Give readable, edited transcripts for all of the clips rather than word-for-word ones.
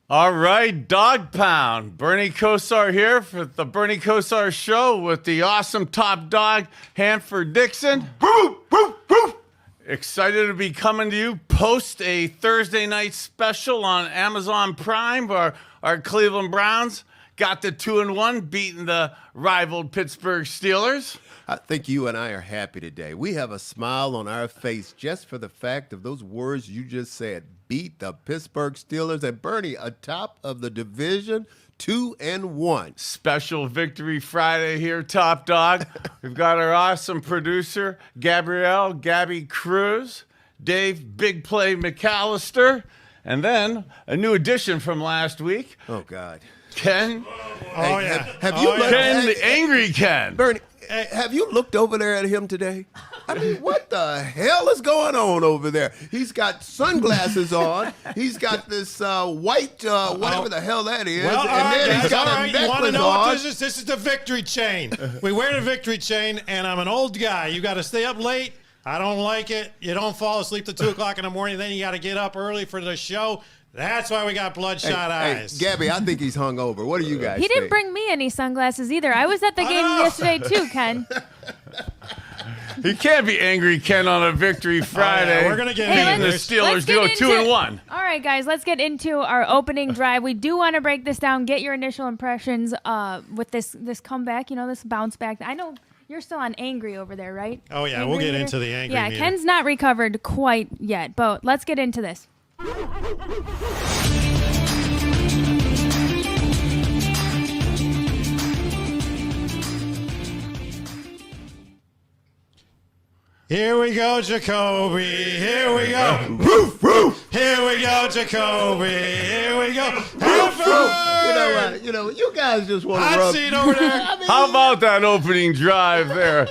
All right, Dog Pound. Bernie Kosar here for the Bernie Kosar Show with the awesome top dog, Hanford Dixon. Excited to be coming to you post a Thursday night special on Amazon Prime. Our Cleveland Browns got the 2-1, beating the rivaled PittsTurd Steelers. I think you and I are happy today. We have a smile on our face just for the fact of those words you just said. Beat the PittsTurd Steelers, and Bernie atop of the division, 2-1. Special Victory Friday here, top dog. We've got our awesome producer, Gabby Cruz, Dave Big Play McAllister, and then a new addition from last week. Oh, God. Ken. Oh, yeah. Have you looked, Ken, the angry Ken. Bernie, have you looked over there at him today? I mean, what the hell is going on over there? He's got sunglasses on. He's got this white, whatever the hell that is. Well, and then guys, he's got a you want to necklace know on. what this is? This is the victory chain. We wear the victory chain, and I'm an old guy. You got to stay up late. I don't like it. You don't fall asleep till 2 o'clock in the morning. Then you got to get up early for the show. That's why we got bloodshot eyes. Hey, Gabby, I think he's hungover. What do you guys He think? didn't bring me any sunglasses either. I was at the game yesterday too, Ken. He can't be angry Ken on a Victory Friday. We're going to get beating into the this. Steelers to go 2-1. All right, guys, let's get into our opening drive. We do want to break this down. Get your initial impressions with this comeback. You know, this bounce back. I know you're still on angry over there, right? Oh, yeah, Angry we'll get meter? into the angry Yeah, meter. Ken's not recovered quite yet, but let's get into this. Here we go, Jacoby. Here we go. Roof, roof. Here we go, Jacoby. Here we go. Hanford! You know what? You know, you guys just want to Hot rub. seat over there. How about that opening drive there?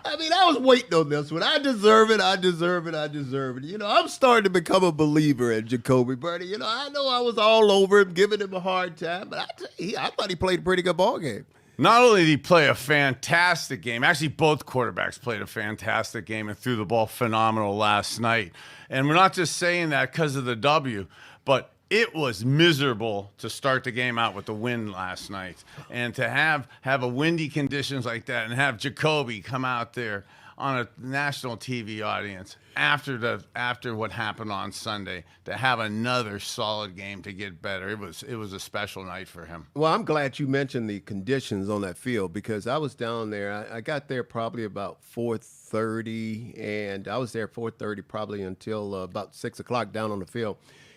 I mean, I was waiting on this one. I deserve it. I deserve it. I deserve it. You know, I'm starting to become a believer in Jacoby, Bernie. You know I was all over him, giving him a hard time, but I thought he played a pretty good ball game. Not only did he play a fantastic game, actually both quarterbacks played a fantastic game and threw the ball phenomenal last night. And we're not just saying that because of the W, but it was miserable to start the game out with the win last night. And to have a windy conditions like that and have Jacoby come out there on a national TV audience after what happened on Sunday, to have another solid game to get better. It was a special night for him. Well, I'm glad you mentioned the conditions on that field because I was down there. I got there probably about 4:30, and I was there 4:30 probably until about 6 o'clock down on the field.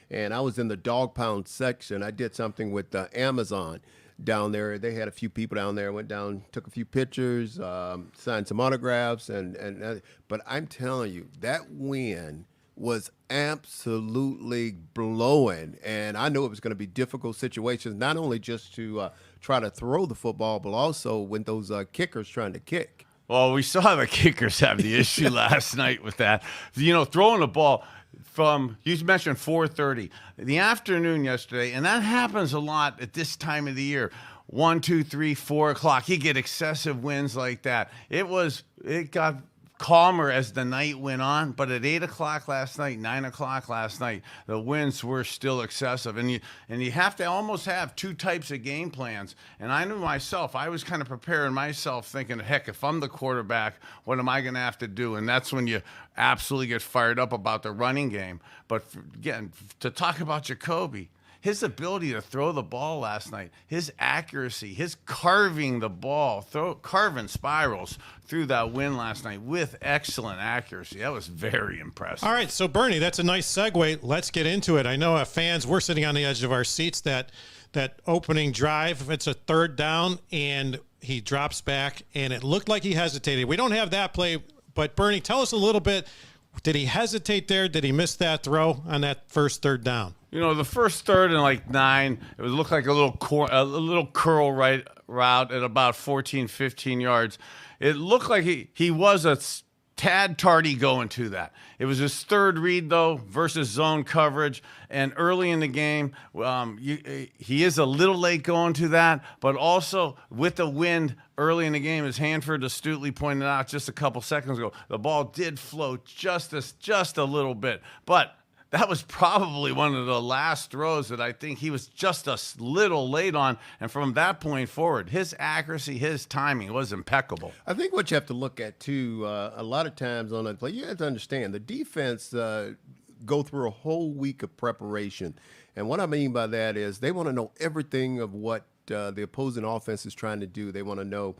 And I was in the dog pound section. I did something with Amazon down there. They had a few people down there. Went down, took a few pictures, signed some autographs, but I'm telling you, that win was absolutely blowing. And I knew it was going to be difficult situations, not only just to try to throw the football, but also when those kickers trying to kick. Well, we saw the kickers have the issue last night with that. You know, throwing the ball from, you mentioned 4:30, the afternoon yesterday, and that happens a lot at this time of the year. 1, 2, 3, 4 o'clock. You get excessive winds like that. It got calmer as the night went on, but at 8 o'clock last night, 9 o'clock last night, the winds were still excessive. And you have to almost have two types of game plans. And I knew myself, I was kind of preparing myself thinking, heck, if I'm the quarterback, what am I going to have to do? And that's when you absolutely get fired up about the running game. But again, to talk about Jacoby, his ability to throw the ball last night, his accuracy, his carving the ball, carving spirals through that win last night with excellent accuracy. That was very impressive. All right, so Bernie, that's a nice segue. Let's get into it. I know fans, we're sitting on the edge of our seats. That opening drive, it's a third down, and he drops back, and it looked like he hesitated. We don't have that play, but Bernie, tell us a little bit. Did he hesitate there? Did he miss that throw on that first third down? You know, the first third and like 9, it would look like a little curl right route at about 14, 15 yards. It looked like he was a tad tardy going to that. It was his third read, though, versus zone coverage. And early in the game, he is a little late going to that. But also, with the wind early in the game, as Hanford astutely pointed out just a couple seconds ago, the ball did float just a little bit. But that was probably one of the last throws that I think he was just a little late on. And from that point forward, his accuracy, his timing was impeccable. I think what you have to look at, too, a lot of times on that play, you have to understand the defense go through a whole week of preparation. And what I mean by that is they want to know everything of what the opposing offense is trying to do. They want to know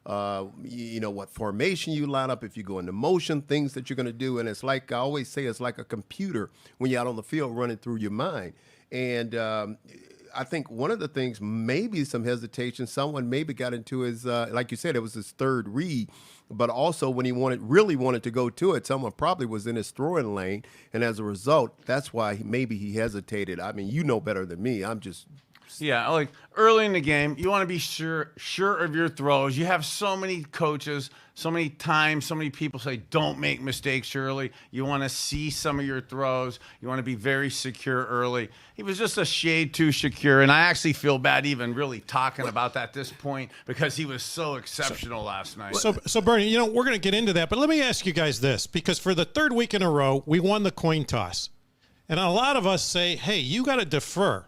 what formation you line up, if you go into motion, things that you're going to do. And it's like I always say, it's like a computer when you're out on the field running through your mind. And I think one of the things, maybe some hesitation, someone maybe got into his, like you said, it was his third read, but also when he really wanted to go to it, someone probably was in his throwing lane. And as a result, that's why maybe he hesitated. I mean, you know better than me. I'm just... Yeah, like early in the game, you want to be sure of your throws. You have so many coaches, so many times, so many people say, don't make mistakes early. You want to see some of your throws. You want to be very secure early. He was just a shade too secure, and I actually feel bad even really talking about that at this point because he was so exceptional last night. So Bernie, we're going to get into that, but let me ask you guys this, because for the third week in a row, we won the coin toss. And a lot of us say, hey, you got to defer.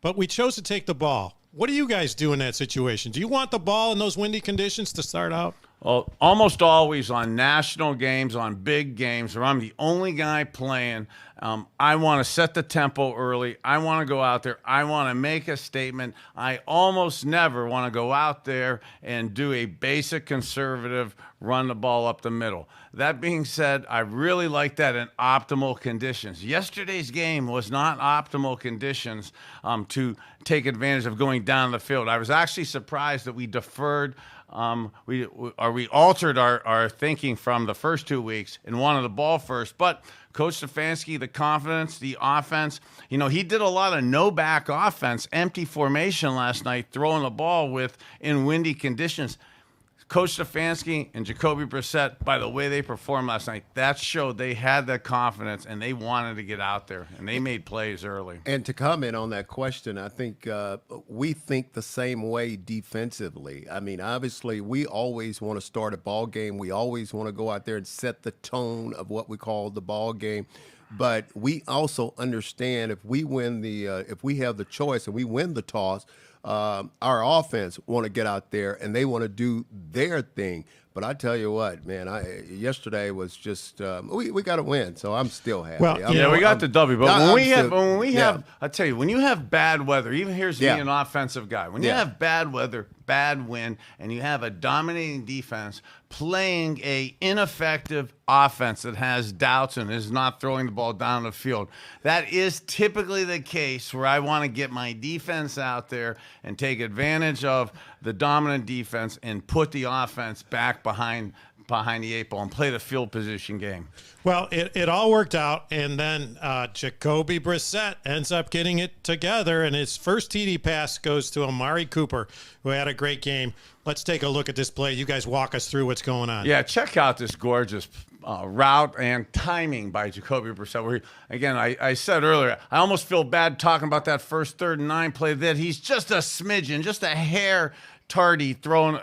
But we chose to take the ball. What do you guys do in that situation? Do you want the ball in those windy conditions to start out? Well, almost always on national games, on big games, where I'm the only guy playing, I want to set the tempo early. I want to go out there. I want to make a statement. I almost never want to go out there and do a basic conservative run the ball up the middle. That being said, I really like that in optimal conditions. Yesterday's game was not optimal conditions to take advantage of going down the field. I was actually surprised that we deferred. We altered our thinking from the first 2 weeks and wanted the ball first. But Coach Stefanski, the confidence, the offense, he did a lot of no-back offense, empty formation last night, throwing the ball in windy conditions. Coach Stefanski and Jacoby Brissett, by the way they performed last night, that showed they had the confidence and they wanted to get out there, and they made plays early. And to comment on that question, I think we think the same way defensively. I mean, obviously, we always want to start a ball game. We always want to go out there and set the tone of what we call the ball game. But we also understand if we have the choice and we win the toss, our offense want to get out there and they want to do their thing. But I tell you what, man, yesterday was just we got to win, so I'm still happy. Well, we got the W. But when we have, I tell you, when you have bad weather, even here's me, an offensive guy. When you have bad weather, bad wind, and you have a dominating defense playing a ineffective offense that has doubts and is not throwing the ball down the field, that is typically the case where I want to get my defense out there and take advantage of the dominant defense and put the offense back behind the eight ball and play the field position game. Well, it all worked out, and then Jacoby Brissett ends up getting it together, and his first TD pass goes to Amari Cooper, who had a great game. Let's take a look at this play. You guys walk us through what's going on. Yeah, check out this gorgeous route and timing by Jacoby Brissett. Where again, I said earlier, I almost feel bad talking about that first 3rd and 9 play that he's just a smidgen, just a hair tardy throwing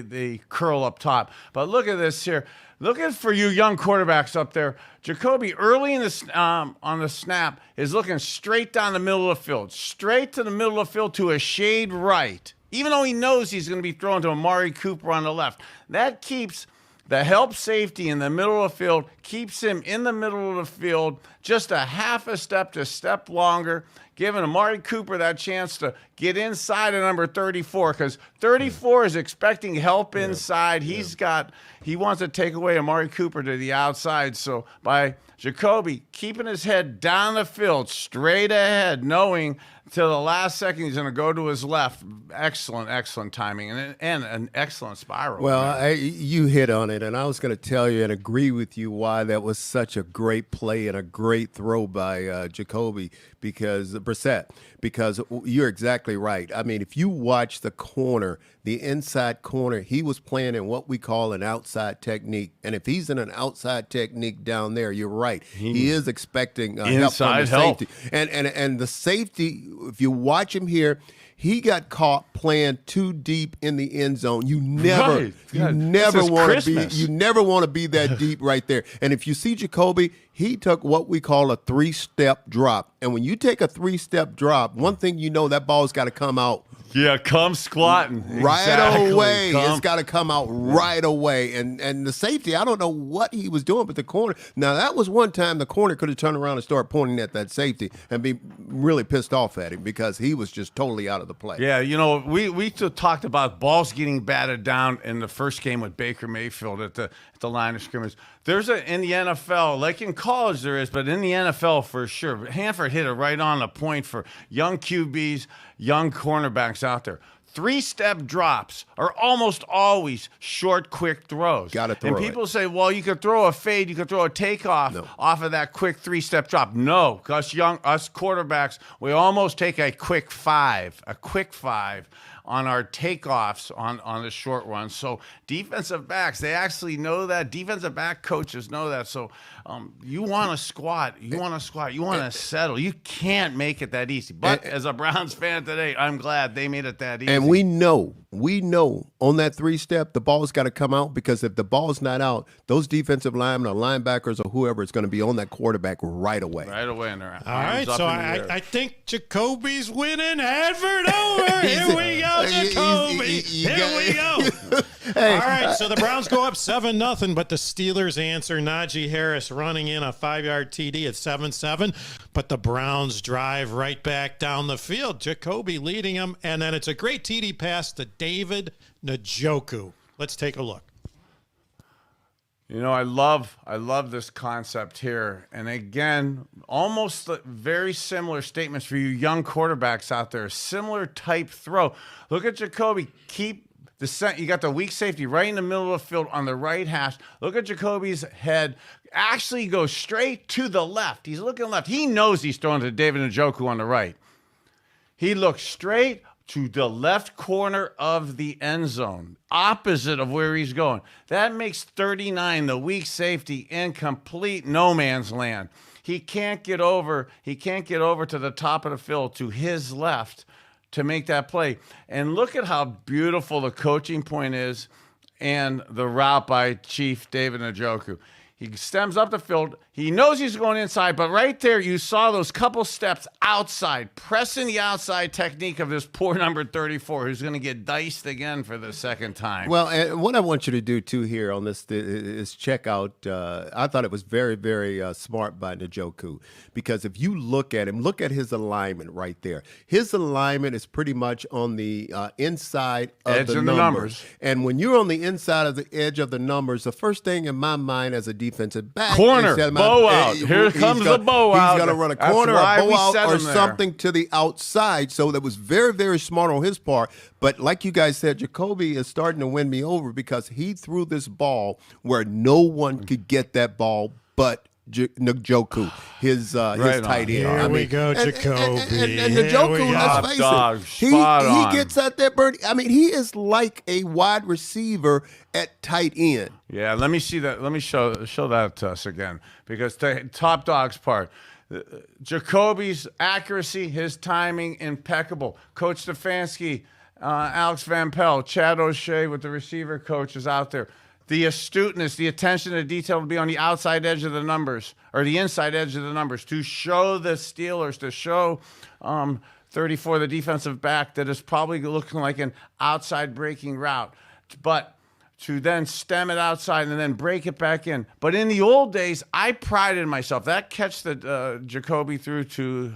the curl up top. But look at this here. Look at for you young quarterbacks up there. Jacoby early in on the snap is looking straight down the middle of the field, straight to the middle of the field to a shade right, even though he knows he's going to be thrown to Amari Cooper on the left. That keeps the help safety in the middle of the field, keeps him in the middle of the field just a half a step to step longer, giving Amari Cooper that chance to get inside of number 34, because 34 is expecting help inside. He wants to take away Amari Cooper to the outside. So by Jacoby keeping his head down the field, straight ahead, knowing till the last second he's going to go to his left. Excellent timing and an excellent spiral. Well, you hit on it, and I was going to tell you and agree with you why that was such a great play and a great throw by Jacoby Brissett, because you're exactly right. I mean, if you watch the corner, the inside corner, he was playing in what we call an outside technique. And if he's in an outside technique down there, you're right. He is expecting help from the safety. And the safety, if you watch him here, he got caught playing too deep in the end zone. You never, Right. you God, never this is want to be, Christmas. you never want to be that deep right there. And if you see Jacoby, he took what we call a 3-step drop. And when you take a 3-step drop, one thing you know, that ball's got to come out Yeah, come squatting. right Exactly. away. Come. It's got to come out right away. And the safety, I don't know what he was doing, but the corner. Now that was one time the corner could have turned around and started pointing at that safety and be really pissed off at him because he was just totally out of the play. Yeah, you know, we talked about balls getting batted down in the first game with Baker Mayfield at the line of scrimmage. There's in the NFL, like in college there is, but in the NFL for sure. Hanford hit it right on the point for young QBs, young cornerbacks out there. 3-step drops are almost always short, quick throws. Gotta throw And people say, well, you could throw a fade, you could throw a takeoff off of that quick 3-step drop. No, us quarterbacks, we almost take a quick five on our takeoffs on the short run. So defensive backs, they actually know that. Defensive back coaches know that. So you want to squat. You want to settle. You can't make it that easy. But as a Browns fan today, I'm glad they made it that easy. And we know on that 3-step, the ball's got to come out because if the ball's not out, those defensive linemen or linebackers or whoever is going to be on that quarterback right away. Right away in their All right, so I think Jacoby's winning Hanford over. Here we go, Jacoby. Here we go. All right, so the Browns go up 7-0, but the Steelers answer. Najee Harris running in a 5-yard TD at 7-7, but the Browns drive right back down the field. Jacoby leading them, and then it's a great TD pass to David Njoku. Let's take a look. You know, I love this concept here. And again, almost very similar statements for you young quarterbacks out there. Similar type throw. Look at Jacoby. Keep the you got the weak safety right in the middle of the field on the right hash. Look at Jacoby's head. Actually goes straight to the left. He's looking left. He knows he's throwing to David Njoku on the right. He looks straight to the left corner of the end zone, opposite of where he's going. That makes 39, the weak safety, in complete no man's land. He can't get over. He can't get over to the top of the field to his left to make that play. And look at how beautiful the coaching point is and the route by Chief David Njoku. He stems up the field. He knows he's going inside, but right there you saw those couple steps outside, pressing the outside technique of this poor number 34 who's going to get diced again for the second time. Well, and what I want you to do, too, here on this is check out, I thought it was very, very smart by Njoku, because if you look at him, look at his alignment right there. His alignment is pretty much on the inside of Edge the of the numbers. And when you're on the inside of the edge of the numbers, the first thing in my mind as a defensive back corner, is that bow out. Here comes the bow out. He's going to run a That's corner, a why bow we out, set or him there. something to the outside. So that was very, very smart on his part. But like you guys said, Jacoby is starting to win me over because he threw this ball where no one could get that ball but Njoku, his tight end. Here we go, Jacoby. And Njoku, let's face it, he gets out there, Bernie. I mean, he is like a wide receiver at tight end. Yeah, let me see that. Let me show that to us again, because the top dog's part. Jacoby's accuracy, his timing, impeccable. Coach Stefanski, Alex Van Pelt, Chad O'Shea with the receiver coaches out there. The astuteness, the attention to detail to be on the outside edge of the numbers, or the inside edge of the numbers, to show the Steelers, to show 34, the defensive back, that is probably looking like an outside breaking route. But to then stem it outside and then break it back in. But in the old days, I prided myself. That catch that Jacoby threw to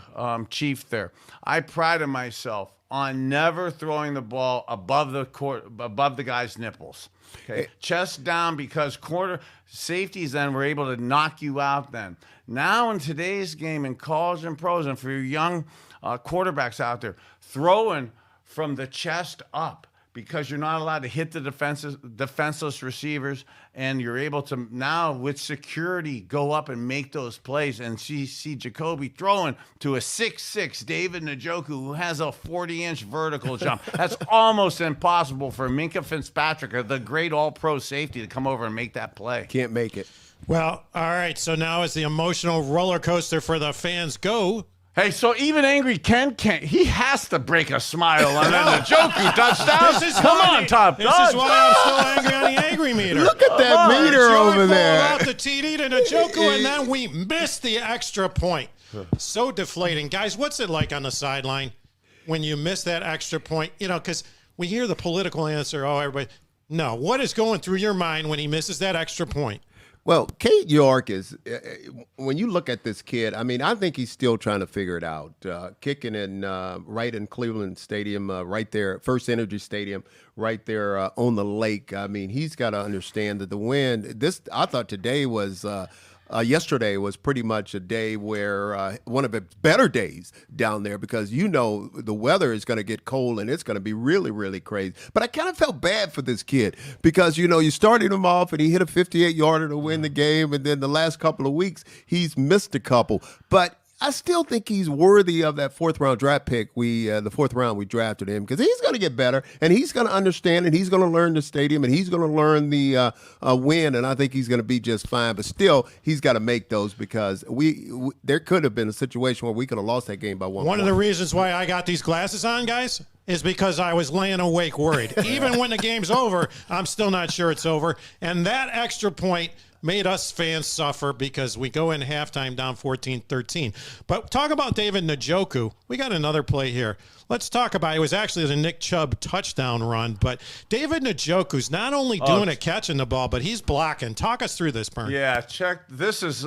Chief there, I prided myself on never throwing the ball above the guy's nipples. Okay, chest down, because corner safeties then were able to knock you out then. Now in today's game, in college and pros, and for your young quarterbacks out there, throwing from the chest up, because you're not allowed to hit the defenseless receivers, and you're able to now with security go up and make those plays. And see Jacoby throwing to a 6'6" David Njoku, who has a 40-inch vertical jump. That's almost impossible for Minkah Fitzpatrick, the great all-pro safety, to come over and make that play. Can't make it. Well, all right, so now as the emotional roller coaster for the fans go, Hey, so even angry Ken can't. He has to break a smile on that Njoku touchdown. Come on, Top This Dog. is why I'm still angry on the angry meter. Look at that meter over Pulled there. out the TD to Njoku, and then we missed the extra point. So deflating. Guys, what's it like on the sideline when you miss that extra point? You know, because we hear the political answer, oh, everybody. No, what is going through your mind when he misses that extra point? Well, Kate York is, when you look at this kid, I mean, I think he's still trying to figure it out. Kicking in right in Cleveland Stadium, right there, First Energy Stadium, right there on the lake. I mean, he's got to understand that the wind, I thought today was, yesterday was pretty much a day where one of its better days down there, because the weather is going to get cold and it's going to be really, really crazy. But I kind of felt bad for this kid because, you started him off and he hit a 58-yarder to win the game. And then the last couple of weeks, he's missed a couple. But I still think he's worthy of that fourth-round draft pick. The fourth round we drafted him because he's going to get better and he's going to understand and he's going to learn the stadium and he's going to learn the win, and I think he's going to be just fine. But still, he's got to make those because there could have been a situation where we could have lost that game by one point. One of the reasons why I got these glasses on, guys, is because I was laying awake worried. Even when the game's over, I'm still not sure it's over. And that extra point made us fans suffer because we go in halftime down 14-13. But talk about David Njoku. We got another play here. Let's talk about it. Was actually the Nick Chubb touchdown run, but David Njoku's not only doing it catching the ball, but he's blocking. Talk us through this, Bern. Yeah, check. This is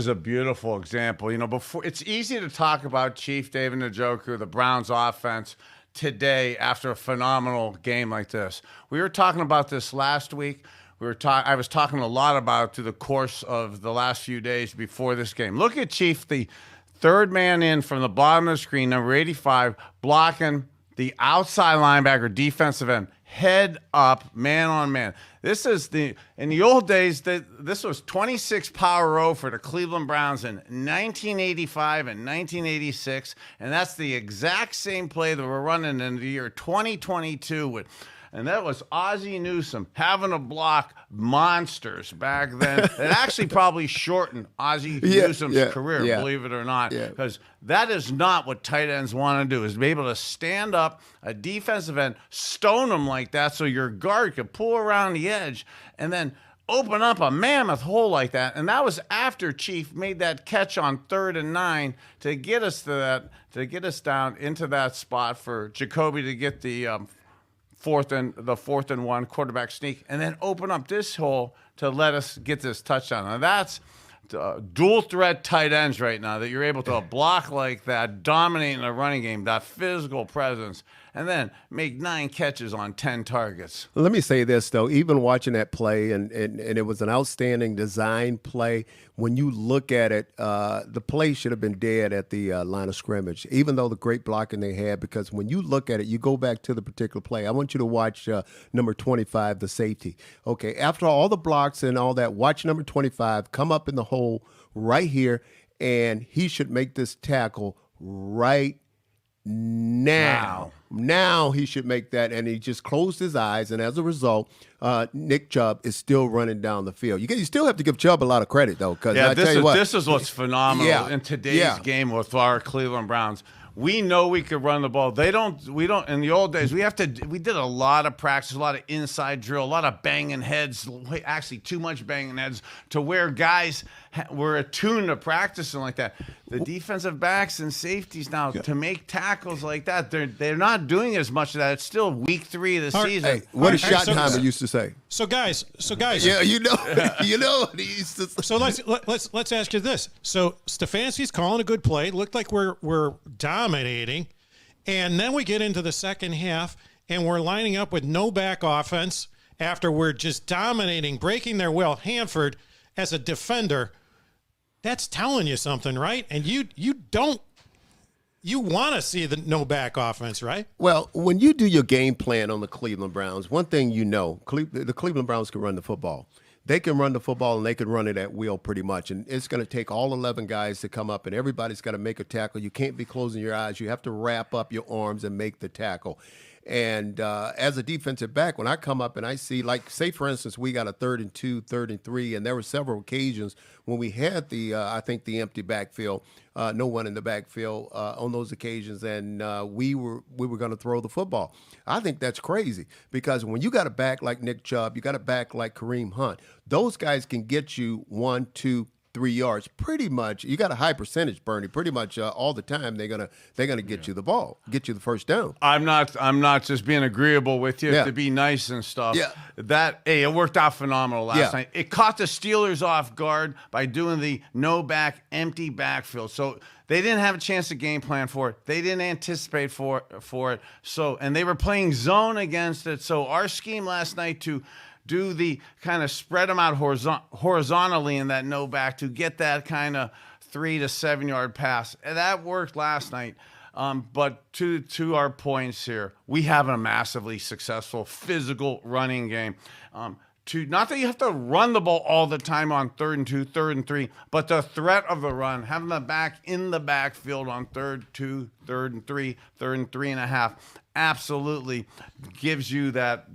a beautiful example. Before it's easy to talk about Chief David Njoku, the Browns offense today after a phenomenal game like this. We were talking about this last week. I was talking a lot about it through the course of the last few days before this game. Look at Chief, the third man in from the bottom of the screen, number 85, blocking the outside linebacker, defensive end, head up, man on man. This is in the old days, this was 26 power row for the Cleveland Browns in 1985 and 1986, and that's the exact same play that we're running in the year 2022 with. And that was Ozzie Newsome having to block monsters back then. It actually probably shortened Ozzie Newsome's career, believe it or not, because that is not what tight ends want to do, is be able to stand up a defensive end, stone them like that so your guard could pull around the edge and then open up a mammoth hole like that. And that was after Chief made that catch on 3rd and 9 to get us down into that spot for Jacoby to get the fourth and 1 quarterback sneak, and then open up this hole to let us get this touchdown. Now that's dual threat tight ends right now, that you're able to block like that, dominate in the running game, that physical presence, and then make 9 catches on 10 targets. Let me say this, though. Even watching that play, and it was an outstanding design play, when you look at it, the play should have been dead at the line of scrimmage, even though the great blocking they had, because when you look at it, you go back to the particular play. I want you to watch number 25, the safety. Okay, after all the blocks and all that, watch number 25 come up in the hole right here, and he should make this tackle right now. Now he should make that, and he just closed his eyes, and as a result, Nick Chubb is still running down the field. You still have to give Chubb a lot of credit, though, because this is what's phenomenal in today's game with our Cleveland Browns. We know we could run the ball. We don't. In the old days, we did a lot of practice, a lot of inside drill, a lot of banging heads. Actually, too much banging heads to where guys were attuned to practicing like that. The defensive backs and safeties now to make tackles like that, they're not doing as much of that. It's still week 3 of the season. Hey, what did Schottenheimer used to say? So guys. Yeah, you know what he used to say. So let's ask you this. So Stefanski's calling a good play. Looked like we're dominating, and then we get into the second half, and we're lining up with no back offense after we're just dominating, breaking their will. Hanford, as a defender, that's telling you something, right? And you want to see the no back offense, right? Well, when you do your game plan on the Cleveland Browns, one thing the Cleveland Browns can run the football. They can run the football, and they can run it at will pretty much. And it's going to take all 11 guys to come up, and everybody's got to make a tackle. You can't be closing your eyes. You have to wrap up your arms and make the tackle. And as a defensive back, when I come up and I see, like, say, for instance, we got a 3rd and 2, 3rd and 3, and there were several occasions when we had the, I think, the empty backfield, no one in the backfield on those occasions, and we were going to throw the football. I think that's crazy because when you got a back like Nick Chubb, you got a back like Kareem Hunt, those guys can get you 1, 2, 3 yards pretty much. You got a high percentage, Bernie. Pretty much all the time they're gonna get you the ball, get you the first down. I'm not just being agreeable with you to be nice and stuff. Yeah. It worked out phenomenal last night. It caught the Steelers off guard by doing the no back, empty backfield. So they didn't have a chance to game plan for it. They didn't anticipate for it. So, and they were playing zone against it. So our scheme last night to do the kind of spread them out horizontally in that no back to get that kind of 3 to 7 yard pass. And that worked last night. But to our points here, we have a massively successful physical running game. Not that you have to run the ball all the time on 3rd and 2, 3rd and 3, but the threat of the run, having the back in the backfield on 3rd, 2, 3rd and 3, 3rd and 3.5, absolutely gives you that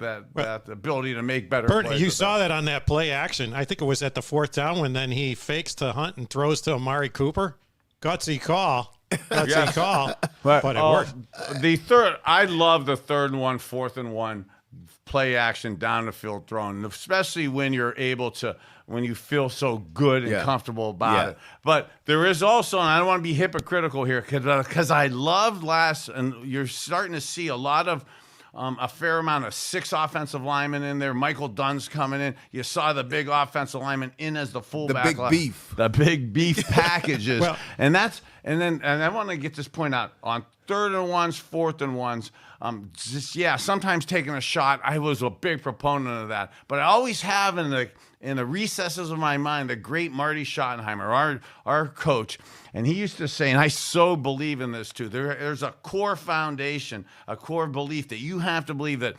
ability to make better Bernie, plays. you saw that on that play action. I think it was at the 4th down when then he fakes to Hunt and throws to Amari Cooper. Gutsy call. But it worked. I love the 3rd and 1, 4th and 1 play action down the field throwing, especially when you're able to, when you feel so good and comfortable about it. But there is also, and I don't want to be hypocritical here, because I loved and you're starting to see a lot of, a fair amount of 6 offensive linemen in there. Michael Dunn's coming in. You saw the big offensive lineman in as the fullback. The big beef packages. And I want to get this point out on 3rd and 1s, 4th and 1s. Sometimes taking a shot. I was a big proponent of that, but I always have in the recesses of my mind the great Marty Schottenheimer, our coach, and he used to say, and I so believe in this too. There's a core foundation, a core belief that you have to believe that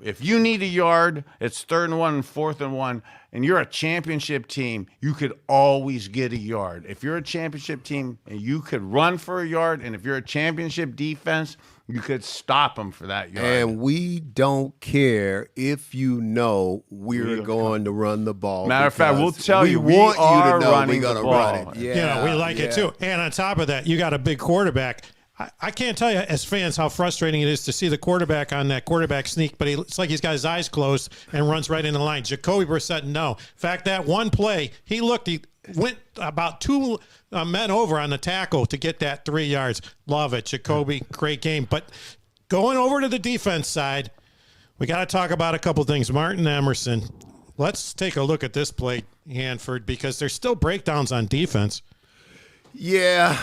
if you need a yard, it's 3rd and 1 and 4th and 1, and you're a championship team, you could always get a yard. If you're a championship team and you could run for a yard, and if you're a championship defense, you could stop them for that yard. And we don't care if you know we're going to run the ball. Matter of fact, we'll tell you, we want you to know running we're going to run it. Yeah, we like it too. And on top of that, you got a big quarterback. I can't tell you as fans how frustrating it is to see the quarterback on that quarterback sneak, but it's like he's got his eyes closed and runs right into the line. Jacoby Brissett, no. In fact, that one play, he went about 2 men over on the tackle to get that 3 yards. Love it. Jacoby, great game. But going over to the defense side, we got to talk about a couple things. Martin Emerson, let's take a look at this play, Hanford, because there's still breakdowns on defense. Yeah.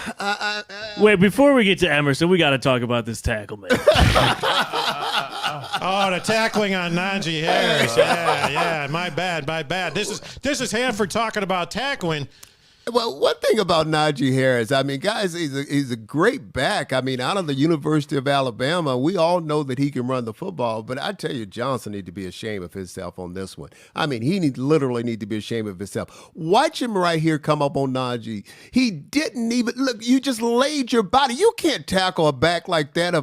Wait, before we get to Emerson, we got to talk about this tackle, man. Oh, the tackling on Najee Harris. Yeah. My bad. This is Hanford talking about tackling. Well, one thing about Najee Harris, I mean, guys, he's a great back. I mean, out of the University of Alabama, we all know that he can run the football. But I tell you, Johnson need to be ashamed of himself on this one. I mean, he literally need to be ashamed of himself. Watch him right here come up on Najee. He didn't even look. You just laid your body. You can't tackle a back like that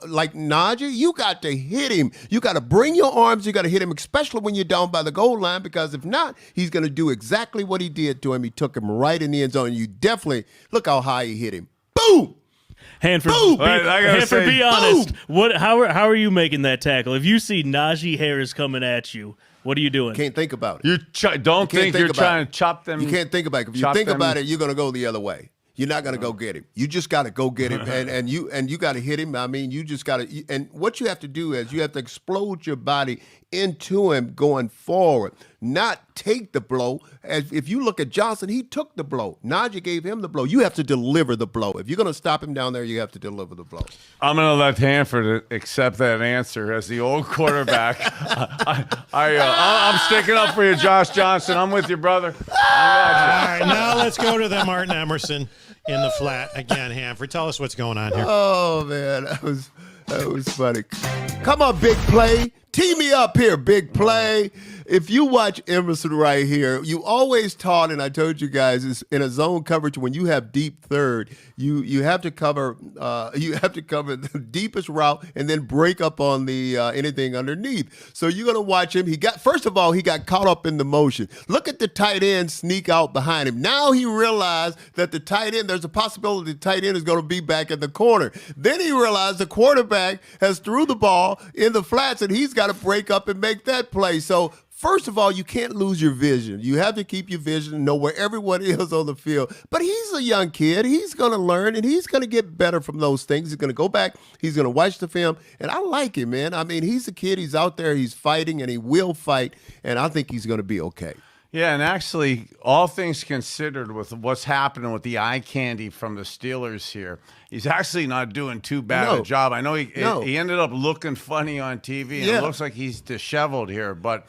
like Najee. You got to hit him. You got to bring your arms. You got to hit him, especially when you're down by the goal line, because if not, he's going to do exactly what he did to him. He took him right in the end zone. You definitely look how high he hit him. Boom! Hanford, boom! Hanford, be honest. How are you making that tackle? If you see Najee Harris coming at you, what are you doing? Can't think about it. Don't think you're trying to chop them. You can't think about it. If you think about it, you're going to go the other way. You're not going to go get him. You just got to go get him, and you got to hit him. I mean, you just got to. And what you have to do is you have to explode your body into him going forward, not take the blow. As if you look at Johnson, he took the blow. Najee gave him the blow. You have to deliver the blow. If you're going to stop him down there, you have to deliver the blow. I'm going to let Hanford accept that answer as the old quarterback. I'm sticking up for you, Josh Johnson. I'm with you, brother. All right, now let's go to the Martin Emerson in the flat again. Hanford, tell us what's going on here. Oh man, that was funny. Come on, big play. Tee me up here, big play. if you watch Emerson right here, you always taught, and I told you guys, is in a zone coverage when you have deep third, you have to cover the deepest route and then break up on the anything underneath. So you're gonna watch him. He got caught up in the motion. Look at the tight end sneak out behind him. Now he realized that the tight end, there's a possibility the tight end is going to be back in the corner. Then he realized the quarterback has threw the ball in the flats and he's got to break up and make that play. So first of all, you can't lose your vision. You have to keep your vision and know where everyone is on the field. But he's a young kid. He's going to learn, and he's going to get better from those things. He's going to go back. He's going to watch the film. And I like him, man. I mean, he's a kid. He's out there. He's fighting, and he will fight. And I think he's going to be okay. Yeah, and actually, all things considered, with what's happening with the eye candy from the Steelers here, he's actually not doing too bad a job. I know he ended up looking funny on TV, and it looks like he's disheveled here, but...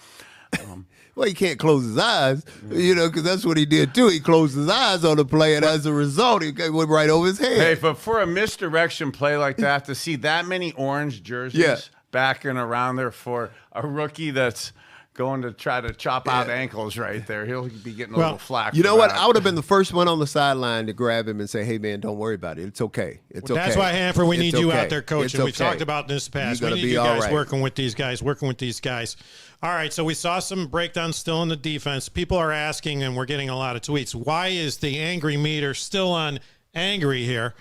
well, he can't close his eyes, because that's what he did too. He closed his eyes on the play, and as a result, he went right over his head. Hey, but for a misdirection play like that, to see that many orange jerseys backing around there for a rookie that's going to try to chop out ankles right there, he'll be getting a little flack. You know what? I would have been the first one on the sideline to grab him and say, "Hey, man, don't worry about it. It's okay. It's okay." That's why, Hanford, we need you out there coaching. We've talked about this past. We need you guys working with these guys. All right, so we saw some breakdowns still in the defense. People are asking, and we're getting a lot of tweets, why is the angry meter still on angry here?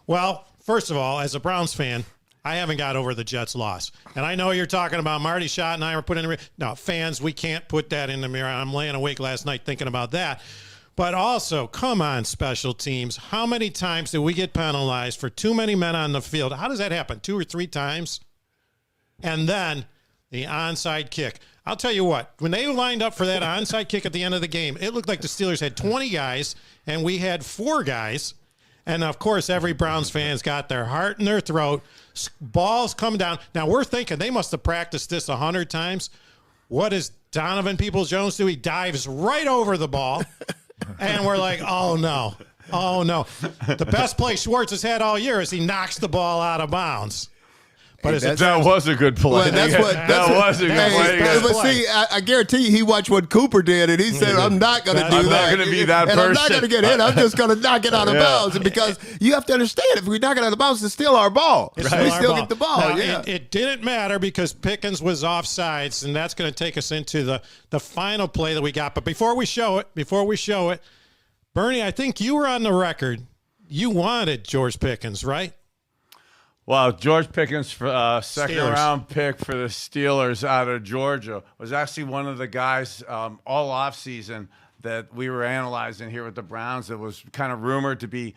Well, first of all, as a Browns fan, I haven't got over the Jets' loss. And I know you're talking about Marty Schott and I were putting in the no, fans, we can't put that in the mirror. I'm laying awake last night thinking about that. But also, come on, special teams. How many times did we get penalized for too many men on the field? How does that happen? 2 or 3 times? And then the onside kick. I'll tell you what, when they lined up for that onside kick at the end of the game, it looked like the Steelers had 20 guys and we had 4 guys. And, of course, every Browns fan's got their heart in their throat. Balls come down. Now, we're thinking they must have practiced this 100 times. What does Donovan Peoples-Jones do? He dives right over the ball. And we're like, oh, no. Oh, no. The best play Schwartz has had all year is he knocks the ball out of bounds. But that was a good play. Well, that was a good play. But see, I guarantee you, he watched what Cooper did, and he said, "I'm not going to do that. I'm not going to be that person. I'm not going to get hit. I'm just going to knock it out of bounds." And because you have to understand, if we knock it out of bounds, it's still our ball. We still get the ball. Now, it didn't matter because Pickens was offsides, and that's going to take us into the final play that we got. But before we show it, Bernie, I think you were on the record. You wanted George Pickens, right? Well, George Pickens, second-round pick for the Steelers out of Georgia, was actually one of the guys all offseason that we were analyzing here with the Browns that was kind of rumored to be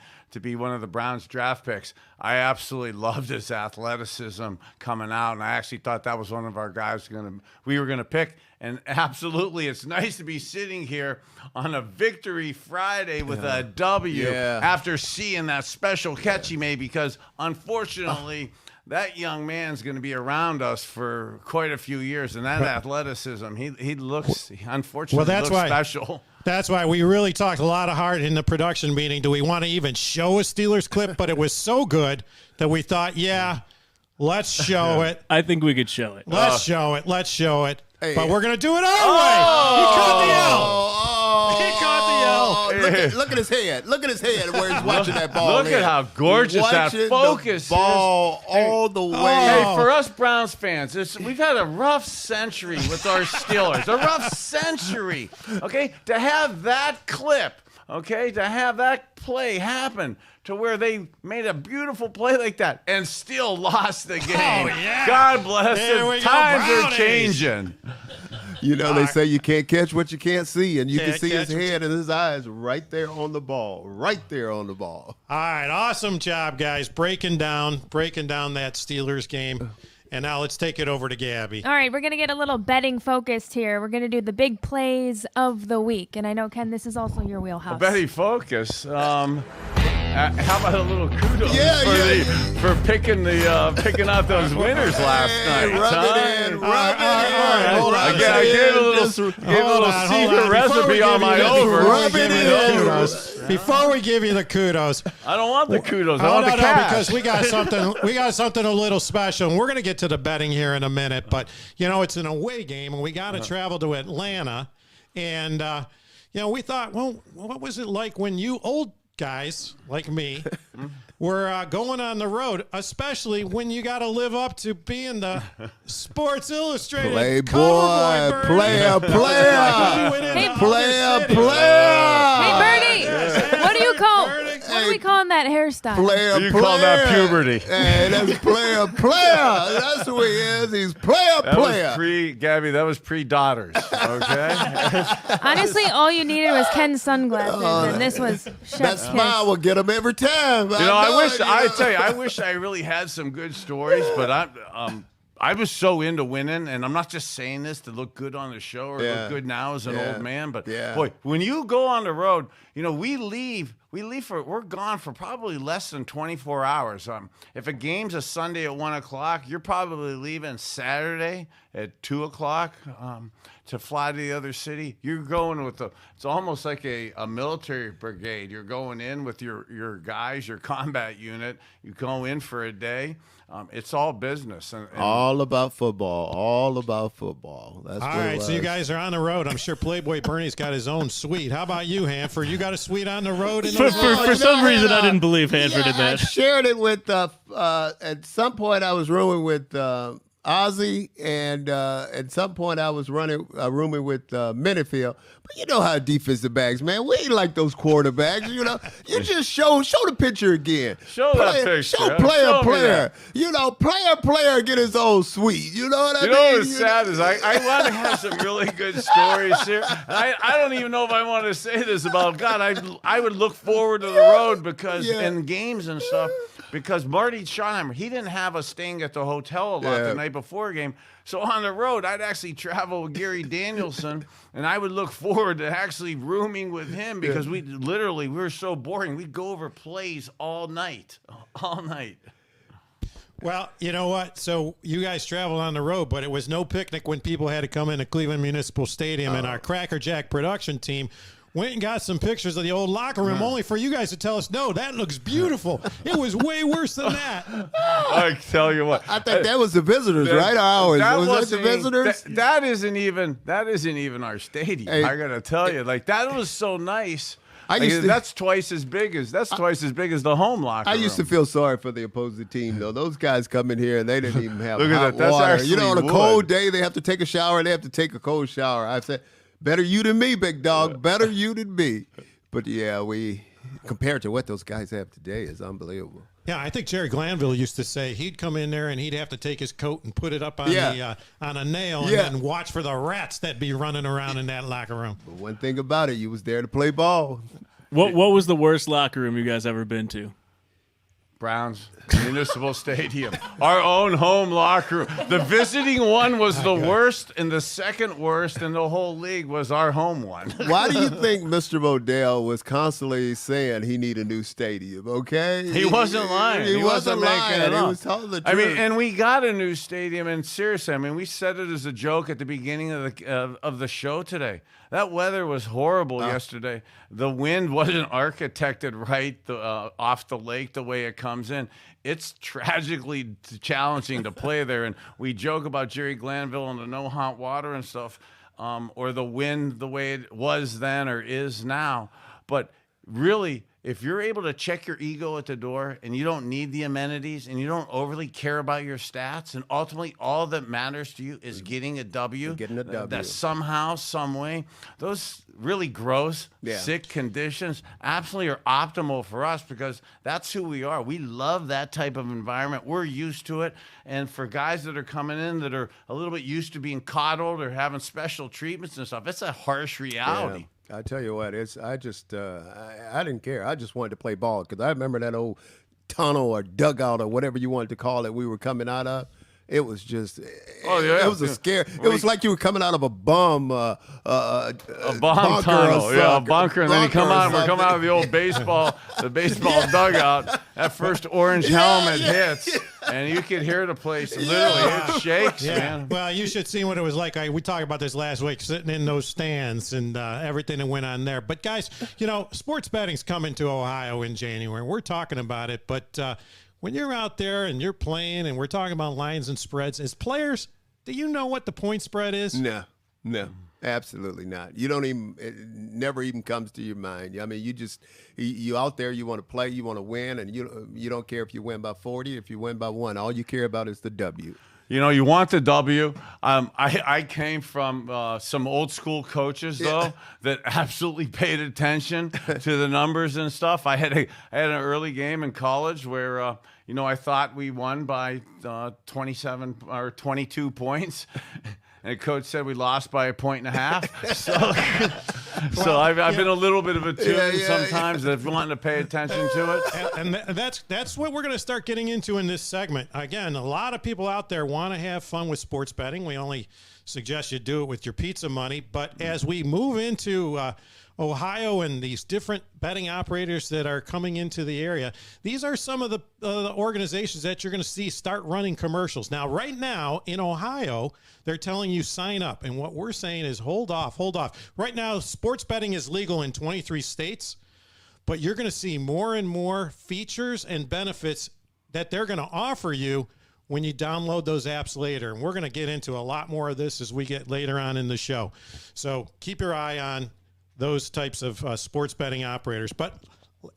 one of the Browns draft picks. I absolutely loved his athleticism coming out, and I actually thought that was one of our guys we were going to pick. And absolutely, it's nice to be sitting here on a Victory Friday with a W after seeing that special catch he made, because unfortunately, that young man's going to be around us for quite a few years. And that athleticism, he looks, unfortunately, looks special. That's why we really talked a lot of heart in the production meeting. Do we want to even show a Steelers clip? But it was so good that we thought, let's show it. I think we could show it. Let's show it. Hey. But we're going to do it our way. He caught the L. He caught the L. Look at his head. Look at his head where he's watching that ball. Look at how gorgeous that focus ball is. All the way. Hey, for us Browns fans, we've had a rough century with our Steelers. A rough century. Okay? To have that clip, to have that play happen to where they made a beautiful play like that and still lost the game. Oh, yeah. God bless it. Times are changing. They say you can't catch what you can't see, and you can see his head and his eyes right there on the ball. Right there on the ball. All right, awesome job, guys, breaking down that Steelers game. And now let's take it over to Gabby. All right, we're going to get a little betting focused here. We're going to do the big plays of the week. And I know, Ken, this is also your wheelhouse. Betting focus. How about a little kudos for picking out those winners last night? Rub it in. I gave a little secret recipe on my over. Rub it in. before we give you the kudos, I don't want the kudos. I oh, want no, the no, cash. because we got something. We got something a little special, and we're going to get to the betting here in a minute. But it's an away game, and we got to travel to Atlanta, and we thought, well, what was it like when you old guys like me were going on the road, especially when you got to live up to being the Sports Illustrated Playboy, cover boy, player. Hey, Bernie, what do you call? What are we calling that hairstyle? You call that puberty. Hey, that's player. That's who he is. He's player. That was Gabby, that was pre-daughters, okay? Honestly, all you needed was Ken's sunglasses, and this was That Chef's smile will get him every time. I wish I really had some good stories, but I was so into winning, and I'm not just saying this to look good on the show or look good now as an old man, but boy, when you go on the road, we're gone for probably less than 24 hours. If a game's a Sunday at 1 o'clock, you're probably leaving Saturday at 2 o'clock to fly to the other city. You're going with it's almost like a military brigade. You're going in with your guys, your combat unit. You go in for a day. It's all business. And all about football. All about football. That's all right, so you guys are on the road. I'm sure Playboy Bernie's got his own suite. How about you, Hanford? You got a suite on the road? For some reason, I didn't believe Hanford in that. I shared it with, at some point I was rooming with Ozzy, and at some point I was rooming with Minifield. But you know how defensive backs, man. We ain't like those quarterbacks. You just show the picture again. Show that picture. Show player. Player get his own suite. You know what I mean? You know what's sad is I want to have some really good stories here. And I don't even know if I want to say this about God. I would look forward to the road because in games and stuff. Because Marty Schottenheimer, he didn't have us staying at the hotel a lot the night before a game. So on the road, I'd actually travel with Gary Danielson, and I would look forward to actually rooming with him because we were so boring. We'd go over plays all night. Well, you know what? So you guys traveled on the road, but it was no picnic when people had to come into Cleveland Municipal Stadium, and our Cracker Jack production team went and got some pictures of the old locker room, only for you guys to tell us, no, that looks beautiful. It was way worse than that. I tell you what. I think that was the visitors, right? Was that the visitors? That isn't even our stadium. Hey, I gotta tell you, that was so nice. That's twice as big as the home locker room. I used to feel sorry for the opposing team, though. Those guys come in here and they didn't even have Look at hot that. That's water. actually On a wood. cold day, they have to take a shower and they have to take a cold shower. I said, better you than me, big dog. Better you than me. But compared to what those guys have today, is unbelievable. Yeah, I think Jerry Glanville used to say he'd come in there and he'd have to take his coat and put it up on on a nail and then watch for the rats that'd be running around in that locker room. But one thing about it, you was there to play ball. What was the worst locker room you guys ever been to? Browns Municipal Stadium, our own home locker room. The visiting one was the worst, and the second worst in the whole league was our home one. Why do you think Mr. Modell was constantly saying he need a new stadium? Okay, he wasn't lying. He wasn't lying. He was telling the truth. And we got a new stadium, and seriously, we said it as a joke at the beginning of the show today. That weather was horrible yesterday. The wind wasn't architected right off the lake the way it comes in. It's tragically challenging to play there. And we joke about Jerry Glanville and the no hot water and stuff, or the wind the way it was then or is now. But really, if you're able to check your ego at the door and you don't need the amenities and you don't overly care about your stats, and ultimately all that matters to you is getting a W, that somehow, some way, those really gross, sick conditions absolutely are optimal for us because that's who we are. We love that type of environment. We're used to it. And for guys that are coming in that are a little bit used to being coddled or having special treatments and stuff, it's a harsh reality. Yeah. I tell you what, I didn't care. I just wanted to play ball because I remember that old tunnel or dugout or whatever you wanted to call it we were coming out of. it was just, Oh, yeah. it was a scare. It was like you were coming out of a bomb, a bomb tunnel, yeah, a bunker, and then we're coming out of the old baseball, the baseball dugout. That first orange helmet hits, and you could hear the place literally. It shakes, man. Well, you should see what it was like. We talked about this last week, sitting in those stands and everything that went on there. But guys, you know, sports betting's coming to Ohio in January. We're talking about it, but when you're out there and you're playing, and we're talking about lines and spreads, as players, do you know what the point spread is? No, absolutely not. You don't even, it never even comes to your mind. I mean, you out there, you want to play, you want to win, and you don't care if you win by 40, if you win by 1. All you care about is the W. You know, you want the W. I came from some old school coaches, though, that absolutely paid attention to the numbers and stuff. I had an early game in college where, you know, I thought we won by 27 or 22 points. And the coach said we lost by 1.5. So I've been a little bit of a tune sometimes that wanting to pay attention to it. And that's what we're going to start getting into in this segment. Again, a lot of people out there want to have fun with sports betting. We only suggest you do it with your pizza money. But as we move into Ohio and these different betting operators that are coming into the area, these are some of the organizations that you're going to see start running commercials. Now, right now in Ohio, they're telling you sign up. And what we're saying is hold off. Right now, sports betting is legal in 23 states, but you're going to see more and more features and benefits that they're going to offer you when you download those apps later. And we're going to get into a lot more of this as we get later on in the show. So keep your eye on those types of sports betting operators. But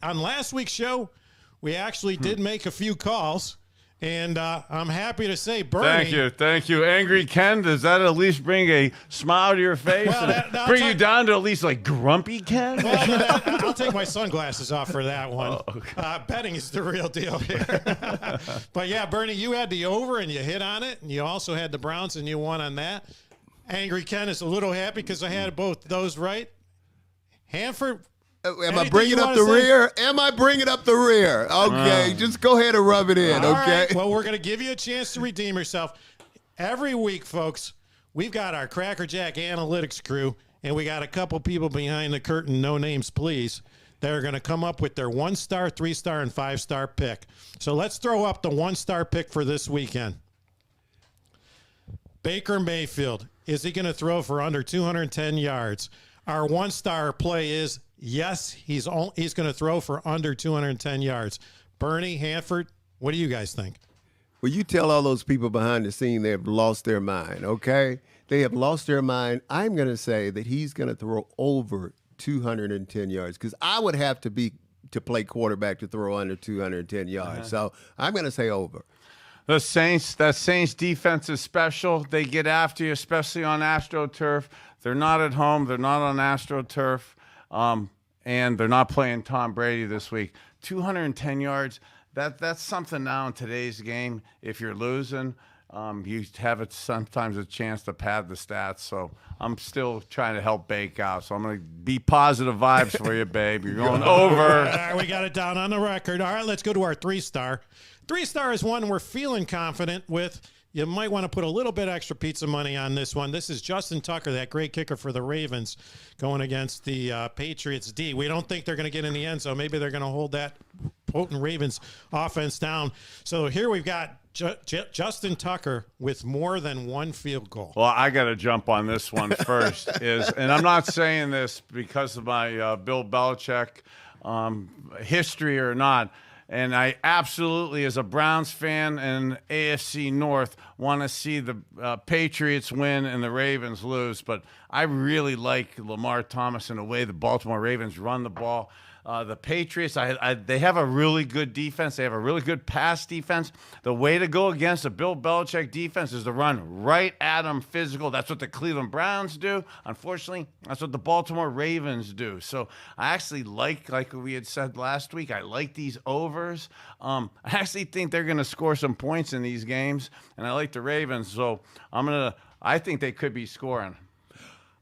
on last week's show, we actually did make a few calls, and I'm happy to say, Bernie. Thank you. Angry Ken, does that at least bring a smile to your face? Well, bring you down to at least like grumpy Ken? Well, I'll take my sunglasses off for that one. Oh, okay. Betting is the real deal here. But yeah, Bernie, you had the over and you hit on it, and you also had the Browns and you won on that. Angry Ken is a little happy because I had both those right. Hanford, am I bringing up the rear? Am I bringing up the rear? Okay, just go ahead and rub it in, All okay? right. Well, we're going to give you a chance to redeem yourself. Every week, folks, we've got our Cracker Jack analytics crew, and we got a couple people behind the curtain, no names, please, that are going to come up with their 1-star, 3-star, and 5-star pick. So let's throw up the 1-star pick for this weekend. Baker Mayfield. Is he going to throw for under 210 yards? Our 1-star play is, yes, he's going to throw for under 210 yards. Bernie, Hanford, what do you guys think? Well, you tell all those people behind the scene they have lost their mind, okay? They have lost their mind. I'm going to say that he's going to throw over 210 yards because I would have to play quarterback to throw under 210 yards. So I'm going to say over. That Saints defense is special. They get after you, especially on AstroTurf. They're not at home. They're not on AstroTurf. And they're not playing Tom Brady this week. 210 yards, that's something now in today's game. If you're losing, you have sometimes a chance to pad the stats. So I'm still trying to help Bake out. So I'm going to be positive vibes for you, babe. You're going over. All right, we got it down on the record. All right, let's go to our 3-star. 3-star is one we're feeling confident with. You might want to put a little bit extra pizza money on this one. This is Justin Tucker, that great kicker for the Ravens, going against the Patriots D. We don't think they're going to get in the end zone. Maybe they're going to hold that potent Ravens offense down. So here we've got Justin Tucker with more than one field goal. Well, I got to jump on this one first. And I'm not saying this because of my Bill Belichick history or not. And I absolutely, as a Browns fan and AFC North, want to see the Patriots win and the Ravens lose. But I really like Lamar Thomas and the way the Baltimore Ravens run the ball. The Patriots, they have a really good defense. They have a really good pass defense. The way to go against a Bill Belichick defense is to run right at them physical. That's what the Cleveland Browns do. Unfortunately, that's what the Baltimore Ravens do. So I actually like we had said last week, I like these overs. I actually think they're going to score some points in these games, and I like the Ravens. So I think they could be scoring.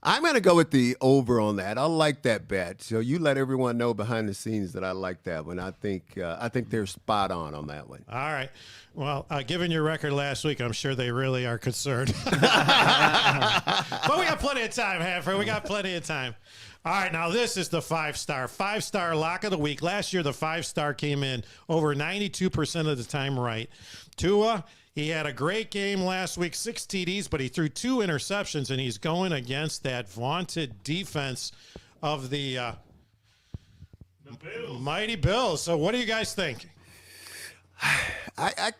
I'm going to go with the over on that. I like that bet. So you let everyone know behind the scenes that I like that one. I think they're spot on that one. All right. Well, given your record last week, I'm sure they really are concerned. But we got plenty of time, Hanford. We got plenty of time. All right, now this is the 5-star. 5-star lock of the week. Last year, the 5-star came in over 92% of the time right. Tua, he had a great game last week, 6 TDs, but he threw 2 interceptions, and he's going against that vaunted defense of the mighty Bills. So what do you guys think? I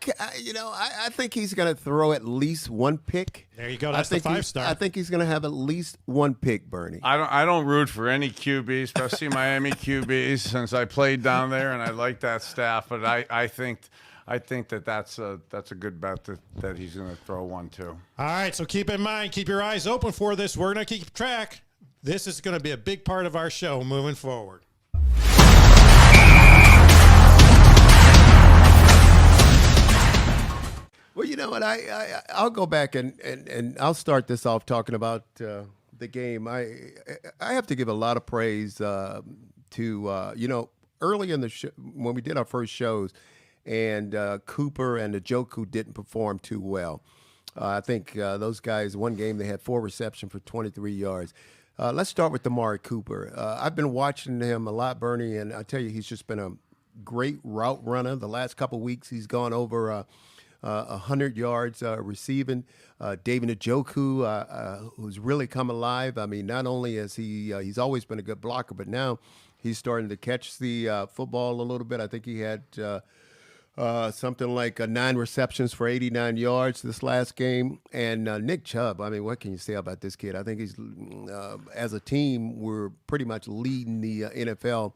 think he's going to throw at least one pick. There you go. That's the 5-star. I think he's going to have at least one pick, Bernie. I don't root for any QBs, especially Miami QBs, since I played down there and I like that staff. But I think that's a good bet that he's going to throw one too. All right, so keep in mind, keep your eyes open for this. We're going to keep track. This is going to be a big part of our show moving forward. Well, you know what? I'll go back and I'll start this off talking about the game. I have to give a lot of praise to early in the show when we did our first shows, and Cooper and Njoku didn't perform too well. I think those guys, one game they had 4 receptions for 23 yards. Let's start with Amari Cooper. I've been watching him a lot, Bernie, and I tell you, he's just been a great route runner. The last couple of weeks, he's gone over 100 yards receiving. David Njoku, who's really come alive. I mean, not only is he's always been a good blocker, but now he's starting to catch the football a little bit. I think he had something like 9 receptions for 89 yards this last game. And Nick Chubb, I mean, what can you say about this kid? I think he's, as a team, we're pretty much leading the NFL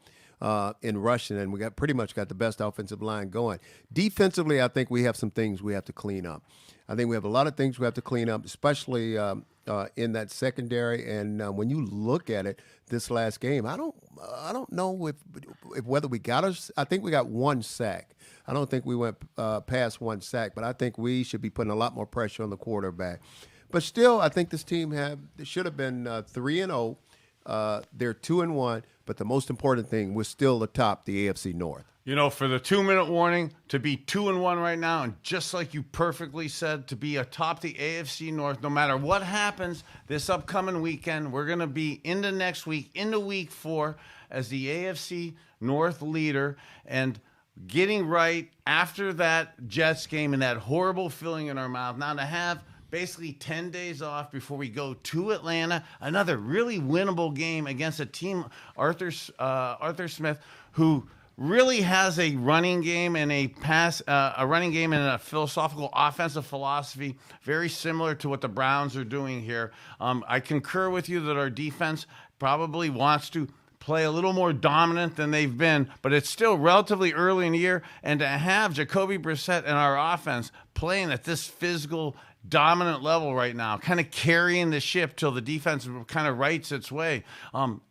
in rushing, and we pretty much got the best offensive line going. Defensively, I think we have some things we have to clean up. I think we have a lot of things we have to clean up, especially in that secondary. And when you look at it, this last game, I don't know if whether we got us. I think we got 1 sack. I don't think we went past 1 sack, but I think we should be putting a lot more pressure on the quarterback. But still, I think this team should have been 3-0. They're 2-1, but the most important thing, we're still atop the AFC North. You know, for the 2-minute warning, to be 2-1 right now, and just like you perfectly said, to be atop the AFC North, no matter what happens this upcoming weekend, we're going to be into next week, into week 4, as the AFC North leader, and getting right after that Jets game and that horrible feeling in our mouth. Now to have basically 10 days off before we go to Atlanta, another really winnable game against a team, Arthur Smith, who really has a running game and a running game and a philosophical offensive philosophy very similar to what the Browns are doing here. I concur with you that our defense probably wants to play a little more dominant than they've been, but it's still relatively early in the year, and to have Jacoby Brissett and our offense playing at this physical dominant level right now, kind of carrying the ship till the defense kind of rights its way.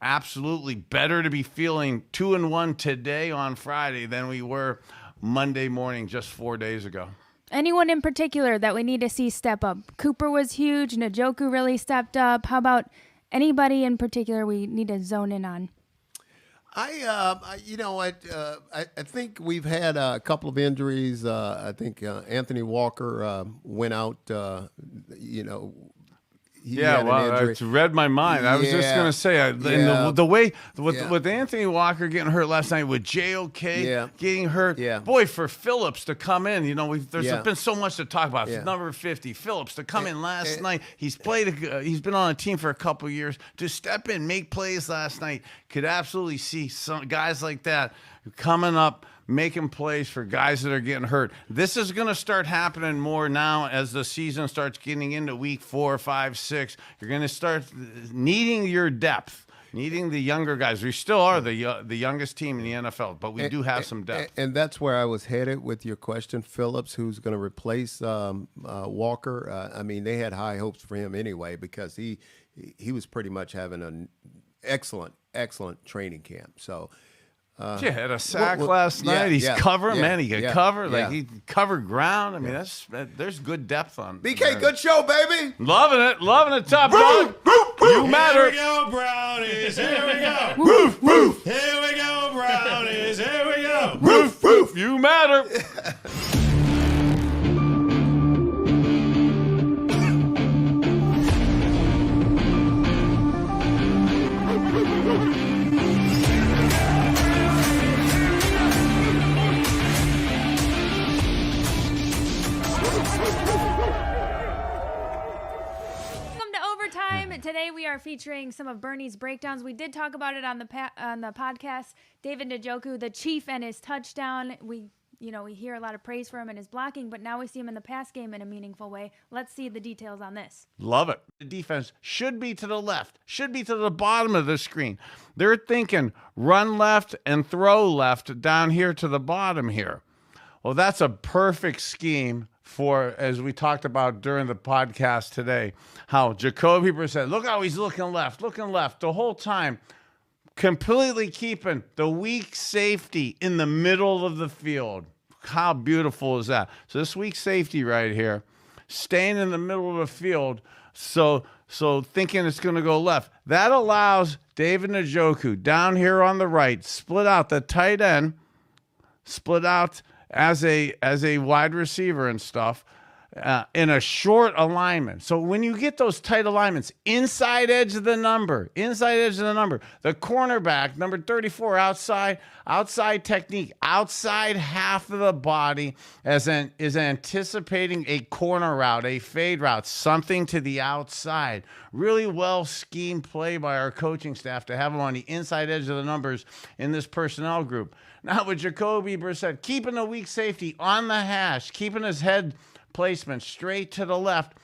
Absolutely better to be feeling 2-1 today on Friday than we were Monday morning just 4 days ago. Anyone in particular that we need to see step up? Cooper was huge. Njoku really stepped up. How about anybody in particular we need to zone in on? I think we've had a couple of injuries. I think Anthony Walker went out. He had an injury. It's read my mind. I was just going to say, the way with Anthony Walker getting hurt last night, with JOK getting hurt, boy, for Phillips to come in, there's been so much to talk about. Number 50, Phillips to come in last night. He's been on a team for a couple of years. To step in, make plays last night, could absolutely see some guys like that coming up, making plays for guys that are getting hurt. This is going to start happening more now as the season starts getting into week 4, 5, 6. You're going to start needing your depth, needing the younger guys. We still are the youngest team in the NFL, but we do have some depth. And that's where I was headed with your question, Phillips, who's going to replace Walker. I mean, they had high hopes for him anyway because he was pretty much having an excellent training camp. So. Had a sack last night. He's covering, man. He could cover. Like, he covered ground. I mean, there's good depth on. BK, good show, baby. Loving it. Top dog. You matter. Here we go, Brownies. Here we go. Woof, woof. Here we go, Brownies. Here we go. Woof, woof. You matter. Welcome to Overtime. Today we are featuring some of Bernie's breakdowns. We did talk about it on the podcast. David Njoku, the Chief, and his touchdown. We hear a lot of praise for him and his blocking, but now we see him in the pass game in a meaningful way. Let's see the details on this. Love it. The defense should be to the left, should be to the bottom of the screen. They're thinking run left and throw left down here to the bottom here. Well, that's a perfect scheme for, as we talked about during the podcast today, how Jacoby said, look how he's looking left the whole time, completely keeping the weak safety in the middle of the field. How beautiful is that? So this weak safety right here, staying in the middle of the field, so thinking it's going to go left. That allows David Njoku down here on the right, split out the tight end, split out as a wide receiver and stuff, in a short alignment. So when you get those tight alignments, inside edge of the number, the cornerback, number 34, outside technique, outside half of the body, is anticipating a corner route, a fade route, something to the outside. Really well schemed play by our coaching staff to have him on the inside edge of the numbers in this personnel group. Now with Jacoby Brissett, keeping the weak safety on the hash, keeping his head placement straight to the left.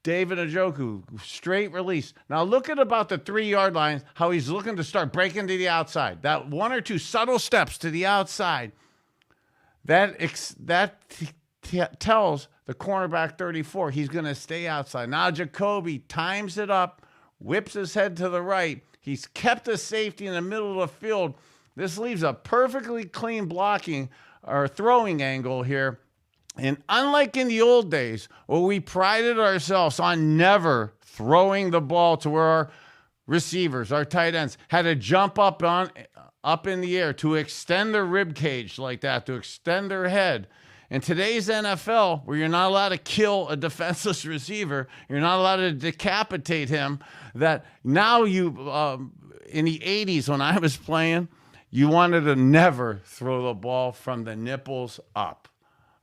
David Njoku, straight release. Now look at about the 3-yard line, how he's looking to start breaking to the outside. That one or two subtle steps to the outside, that tells the cornerback 34 he's going to stay outside. Now Jacoby times it up, whips his head to the right. He's kept the safety in the middle of the field. This leaves a perfectly clean blocking or throwing angle here. And unlike in the old days, where we prided ourselves on never throwing the ball to where our receivers, our tight ends, had to jump up in the air to extend their rib cage like that, to extend their head. In today's NFL, where you're not allowed to kill a defenseless receiver, you're not allowed to decapitate him, that now you, in the 80s when I was playing, you wanted to never throw the ball from the nipples up.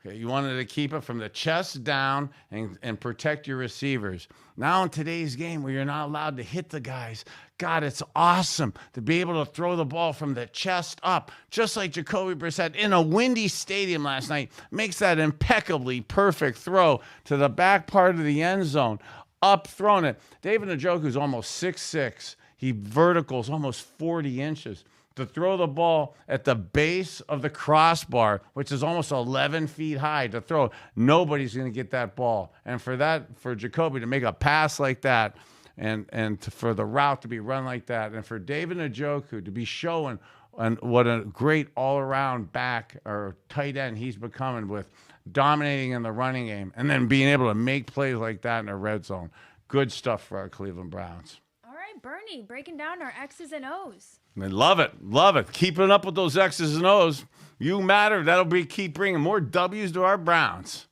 Okay, you wanted to keep it from the chest down and protect your receivers. Now in today's game where you're not allowed to hit the guys, God, it's awesome to be able to throw the ball from the chest up, just like Jacoby Brissett in a windy stadium last night. Makes that impeccably perfect throw to the back part of the end zone, up throwing it. David Njoku's almost 6'6". He verticals almost 40 inches. To throw the ball at the base of the crossbar, which is almost 11 feet high to throw. Nobody's going to get that ball. And for Jacoby to make a pass like that for the route to be run like that, and for David Njoku to be showing what a great all-around back or tight end he's becoming with dominating in the running game and then being able to make plays like that in the red zone. Good stuff for our Cleveland Browns. All right, Bernie, breaking down our X's and O's. I love it. Keeping up with those X's and O's. You matter. That'll keep bringing more W's to our Browns.